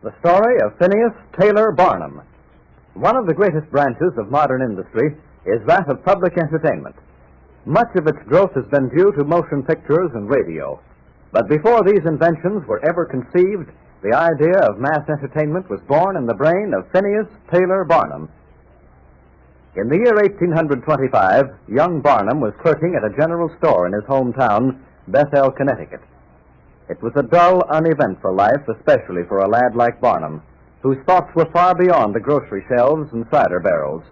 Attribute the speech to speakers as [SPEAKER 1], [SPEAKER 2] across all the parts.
[SPEAKER 1] The story of Phineas Taylor Barnum. One of the greatest branches of modern industry is that of public entertainment. Much of its growth has been due to motion pictures and radio. But before these inventions were ever conceived, the idea of mass entertainment was born in the brain of Phineas Taylor Barnum. In the year 1825, young Barnum was clerking at a general store in his hometown, Bethel, Connecticut. It was a dull, uneventful life, especially for a lad like Barnum, whose thoughts were far beyond the grocery shelves and cider barrels.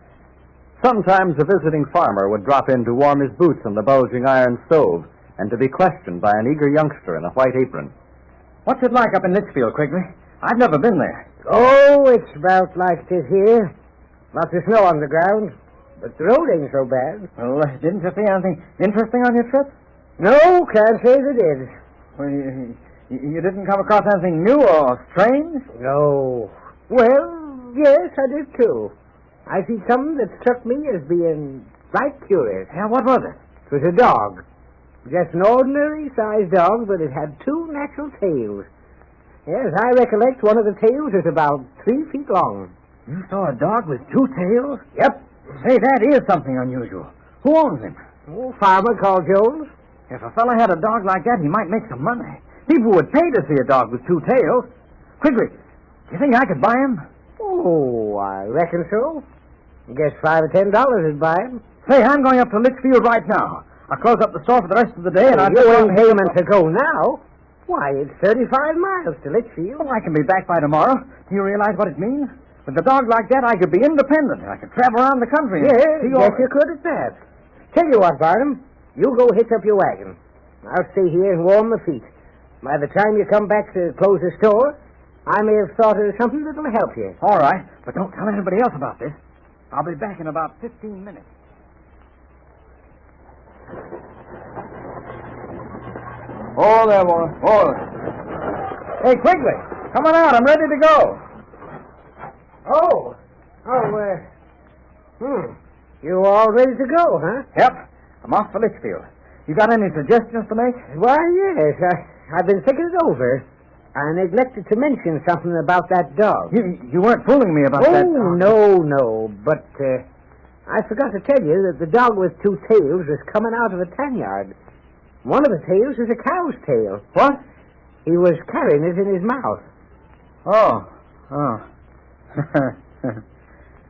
[SPEAKER 1] Sometimes a visiting farmer would drop in to warm his boots on the bulging iron stove and to be questioned by an eager youngster in a white apron.
[SPEAKER 2] What's it like up in Litchfield, Quigley? I've never been there.
[SPEAKER 3] Oh, it's about like this here. Lots of snow on the ground, but the road ain't so bad.
[SPEAKER 2] Well, didn't you see anything interesting on your trip?
[SPEAKER 3] No, can't say they did.
[SPEAKER 2] Well, you didn't come across anything new or strange?
[SPEAKER 3] No. Well, yes, I did too. I see something that struck me as being right curious.
[SPEAKER 2] Yeah, what was it?
[SPEAKER 3] It was a dog. Just an ordinary-sized dog, but it had two natural tails. Yes, I recollect one of the tails is about 3 feet long.
[SPEAKER 2] You saw a dog with two tails?
[SPEAKER 3] Yep.
[SPEAKER 2] Say, that is something unusual. Who owns him?
[SPEAKER 3] Oh, farmer called Jones.
[SPEAKER 2] If a fella had a dog like that, he might make some money. People would pay to see a dog with two tails. Quigley, do you think I could buy him?
[SPEAKER 3] Oh, I reckon so. Guess $5 or $10 would buy him.
[SPEAKER 2] Say, I'm going up to Litchfield right now. I'll close up the store for the rest of the day, and I'll...
[SPEAKER 3] You ain't aiming to go now. Why, it's 35 miles to Litchfield.
[SPEAKER 2] Well, I can be back by tomorrow. Do you realize what it means? With a dog like that, I could be independent. I could travel around the country.
[SPEAKER 3] Yes, you could at that. Tell you what, Barnum, you go hitch up your wagon. I'll stay here and warm my feet. By the time you come back to close the store, I may have thought of something that'll help you.
[SPEAKER 2] All right, but don't tell anybody else about this. I'll be back in about 15 minutes. Oh, there, boy. Oh. Hey, Quigley, come on out. I'm ready to go.
[SPEAKER 3] You all ready to go, huh?
[SPEAKER 2] Yep. I'm off for Litchfield. You got any suggestions to make?
[SPEAKER 3] Why, yes. I've been thinking it over. I neglected to mention something about that dog.
[SPEAKER 2] You weren't fooling me about that dog.
[SPEAKER 3] Oh, no. But I forgot to tell you that the dog with two tails was coming out of a tan yard. One of the tails is a cow's tail.
[SPEAKER 2] What?
[SPEAKER 3] He was carrying it in his mouth.
[SPEAKER 2] Oh.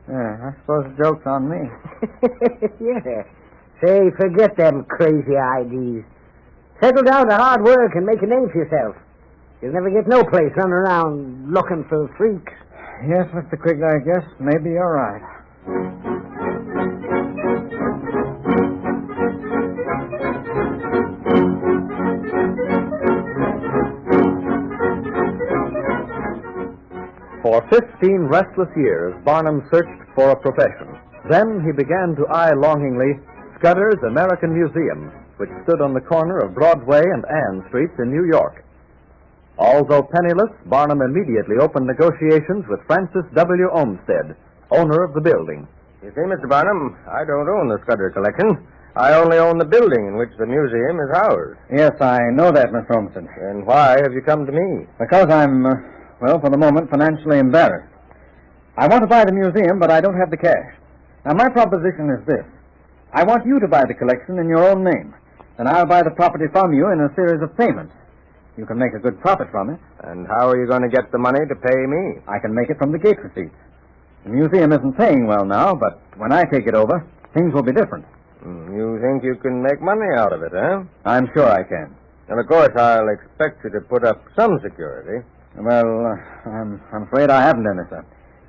[SPEAKER 2] Yeah, I suppose the joke's on me.
[SPEAKER 3] Yeah. Say, forget them crazy ideas. Settle down to hard work and make a name for yourself. You'll never get no place running around looking for freaks.
[SPEAKER 2] Yes, Mr. Quigley, I guess maybe you're right.
[SPEAKER 1] For 15 restless years, Barnum searched for a profession. Then he began to eye longingly Scudder's American Museum, which stood on the corner of Broadway and Ann Streets in New York. Although penniless, Barnum immediately opened negotiations with Francis W. Olmsted, owner of the building.
[SPEAKER 4] You see, Mr. Barnum, I don't own the Scudder collection. I only own the building in which the museum is housed.
[SPEAKER 2] Yes, I know that, Mr. Olmsted.
[SPEAKER 4] And why have you come to me?
[SPEAKER 2] Because I'm, for the moment, financially embarrassed. I want to buy the museum, but I don't have the cash. Now, my proposition is this. I want you to buy the collection in your own name, and I'll buy the property from you in a series of payments. You can make a good profit from it.
[SPEAKER 4] And how are you going to get the money to pay me?
[SPEAKER 2] I can make it from the gate receipts. The museum isn't paying well now, but when I take it over, things will be different.
[SPEAKER 4] You think you can make money out of it, huh?
[SPEAKER 2] I'm sure I can.
[SPEAKER 4] And, of course, I'll expect you to put up some security.
[SPEAKER 2] Well, I'm afraid I haven't any, sir,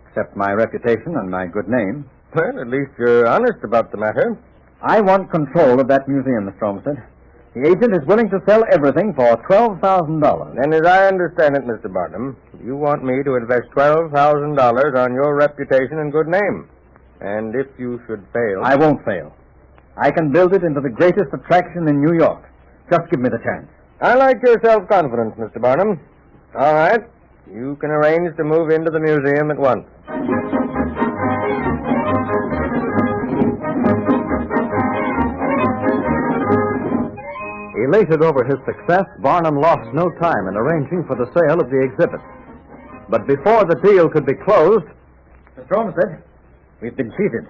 [SPEAKER 2] except my reputation and my good name.
[SPEAKER 4] Well, at least you're honest about the matter.
[SPEAKER 2] I want control of that museum, Mr. Olmsted. The agent is willing to sell everything for $12,000.
[SPEAKER 4] And as I understand it, Mr. Barnum, you want me to invest $12,000 on your reputation and good name. And if you should fail...
[SPEAKER 2] I won't fail. I can build it into the greatest attraction in New York. Just give me the chance.
[SPEAKER 4] I like your self-confidence, Mr. Barnum. All right. You can arrange to move into the museum at once.
[SPEAKER 1] Elated over his success, Barnum lost no time in arranging for the sale of the exhibit. But before the deal could be closed...
[SPEAKER 2] Mr. Olmsted, we've been cheated.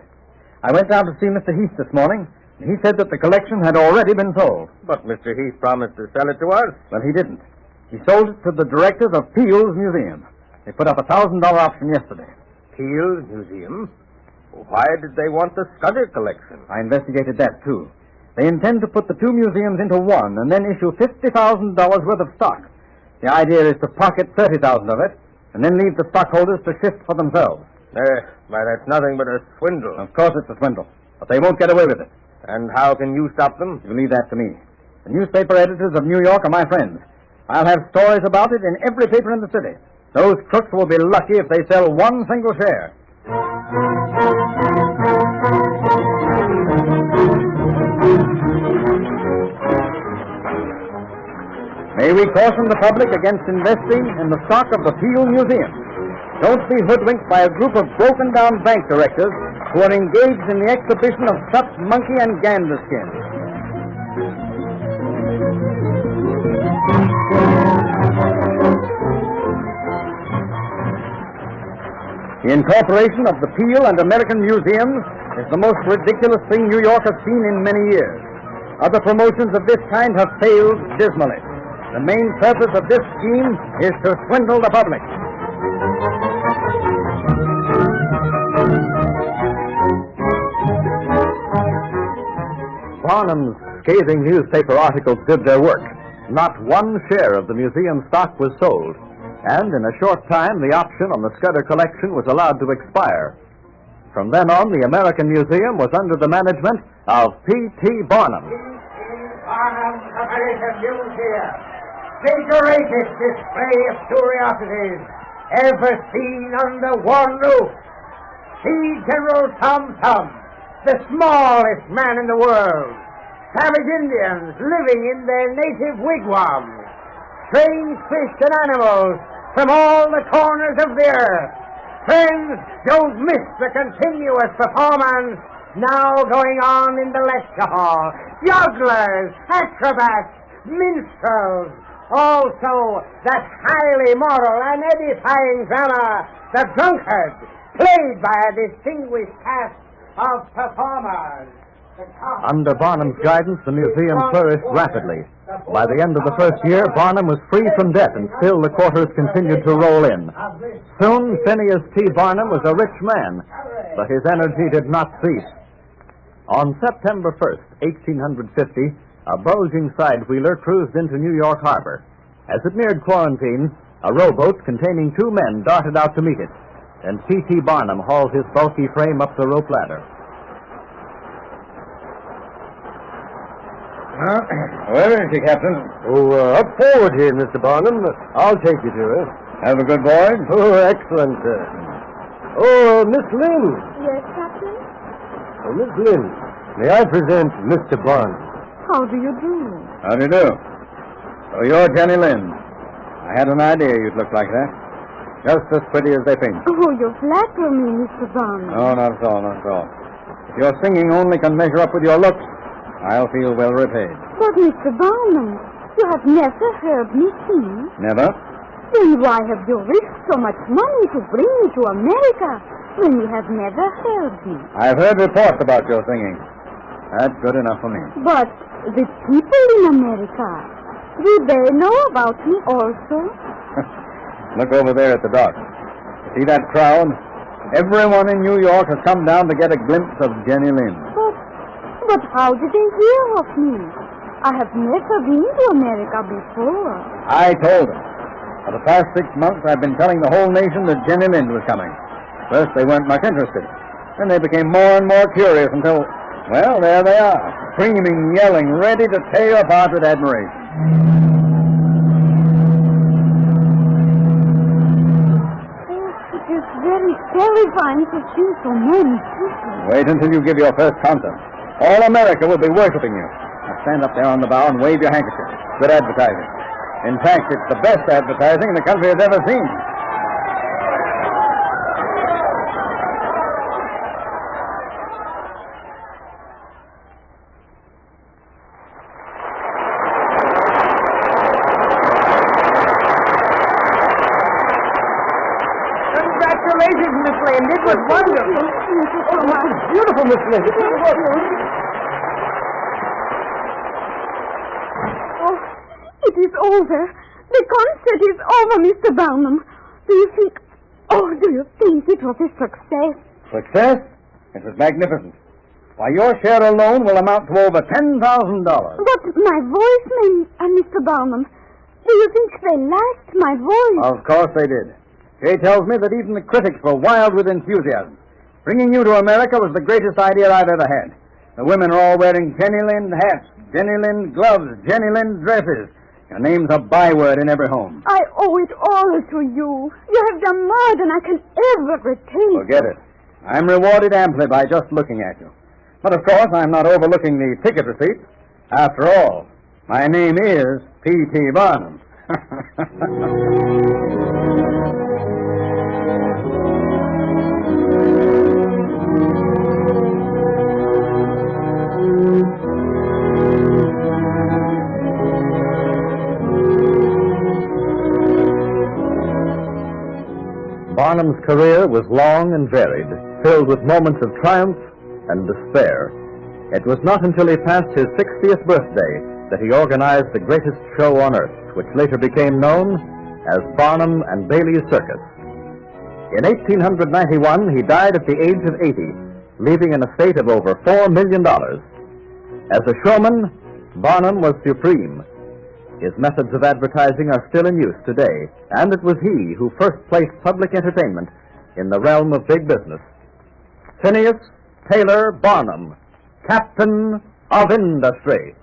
[SPEAKER 2] I went down to see Mr. Heath this morning, and he said that the collection had already been sold.
[SPEAKER 4] But Mr. Heath promised to sell it to us.
[SPEAKER 2] Well, he didn't. He sold it to the directors of Peel's Museum. They put up a $1,000 auction yesterday.
[SPEAKER 4] Peel's Museum? Why did they want the Scudder collection?
[SPEAKER 2] I investigated that, too. They intend to put the two museums into one and then issue $50,000 worth of stock. The idea is to pocket $30,000 of it and then leave the stockholders to shift for themselves.
[SPEAKER 4] Why, that's nothing but a swindle.
[SPEAKER 2] Of course it's a swindle, but they won't get away with it.
[SPEAKER 4] And how can you stop them?
[SPEAKER 2] You leave that to me. The newspaper editors of New York are my friends. I'll have stories about it in every paper in the city. Those crooks will be lucky if they sell one single share. May we caution the public against investing in the stock of the Peel Museum. Don't be hoodwinked by a group of broken-down bank directors who are engaged in the exhibition of stuffed monkey and gander skins. The incorporation of the Peel and American Museums is the most ridiculous thing New York has seen in many years. Other promotions of this kind have failed dismally. The main purpose of this scheme is to swindle the public.
[SPEAKER 1] Barnum's scathing newspaper articles did their work. Not one share of the museum stock was sold, and in a short time the option on the Scudder collection was allowed to expire. From then on, the American Museum was under the management of P.T. Barnum.
[SPEAKER 3] Barnum American Museum, the greatest display of curiosities ever seen under one roof. See General Tom Thumb, the smallest man in the world. Savage Indians living in their native wigwams. Strange fish and animals from all the corners of the earth. Friends, don't miss the continuous performance now going on in the lecture hall. Jugglers, acrobats, minstrels. Also, that highly moral and edifying drama, The Drunkard, played by a distinguished cast of performers.
[SPEAKER 1] Under Barnum's guidance, the museum flourished rapidly. By the end of the first year, Barnum was free from debt, and still the quarters continued to roll in. Soon, Phineas T. Barnum was a rich man, but his energy did not cease. On September 1st, 1850, a bulging side-wheeler cruised into New York Harbor. As it neared Quarantine, a rowboat containing two men darted out to meet it, and P.T. Barnum hauled his bulky frame up the rope ladder.
[SPEAKER 2] Where is she, Captain?
[SPEAKER 4] Up forward here, Mr. Barnum. I'll take you to her.
[SPEAKER 2] Have a good voyage?
[SPEAKER 4] Oh, excellent, sir. Miss Lynn.
[SPEAKER 5] Yes, Captain?
[SPEAKER 4] Oh, Miss Lynn, may I present Mr. Barnum?
[SPEAKER 5] How do you do?
[SPEAKER 2] How do you do? So you're Jenny Lind. I had an idea you'd look like that. Just as pretty as they paint.
[SPEAKER 5] Oh, you flatter me, Mr. Barnum.
[SPEAKER 2] No, not at all, not at all. If your singing only can measure up with your looks, I'll feel well repaid.
[SPEAKER 5] But, Mr. Barnum, you have never heard me sing.
[SPEAKER 2] Never?
[SPEAKER 5] Then why have you risked so much money to bring me to America when you have never heard me?
[SPEAKER 2] I've heard reports about your singing. That's good enough for me.
[SPEAKER 5] But the people in America, do they know about me also?
[SPEAKER 2] Look over there at the dock. See that crowd? Everyone in New York has come down to get a glimpse of Jenny Lind.
[SPEAKER 5] But how did they hear of me? I have never been to America before.
[SPEAKER 2] I told them. For the past 6 months, I've been telling the whole nation that Jenny Lind was coming. First, they weren't much interested. Then they became more and more curious until, well, there they are, screaming, yelling, ready to tear you apart with admiration.
[SPEAKER 5] It is very terrifying to see so many people.
[SPEAKER 2] Wait until you give your first concert. All America will be worshiping you. Now stand up there on the bow and wave your handkerchief. Good advertising. In fact, it's the best advertising the country has ever seen.
[SPEAKER 3] Linda. It was wonderful.
[SPEAKER 5] Thank you so much.
[SPEAKER 3] Beautiful, Miss Linda.
[SPEAKER 5] Thank you. Oh, it is over. The concert is over, Mr. Barnum. Do you think it was a success?
[SPEAKER 2] Success? It was magnificent. Why, your share alone will amount to over $10,000.
[SPEAKER 5] But my voice, Mr. Barnum, do you think they liked my voice?
[SPEAKER 2] Of course they did. Kay tells me that even the critics were wild with enthusiasm. Bringing you to America was the greatest idea I've ever had. The women are all wearing Jenny Lind hats, Jenny Lind gloves, Jenny Lind dresses. Your name's a byword in every home.
[SPEAKER 5] I owe it all to you. You have done more than I can ever repay.
[SPEAKER 2] Forget it. I'm rewarded amply by just looking at you. But of course, I'm not overlooking the ticket receipt. After all, my name is P.T. Barnum.
[SPEAKER 1] Barnum's career was long and varied, filled with moments of triumph and despair. It was not until he passed his 60th birthday that he organized the greatest show on earth, which later became known as Barnum and Bailey Circus. In 1891, he died at the age of 80, leaving an estate of over $4 million. As a showman, Barnum was supreme. His methods of advertising are still in use today, and it was he who first placed public entertainment in the realm of big business. Phineas Taylor Barnum, Captain of Industry.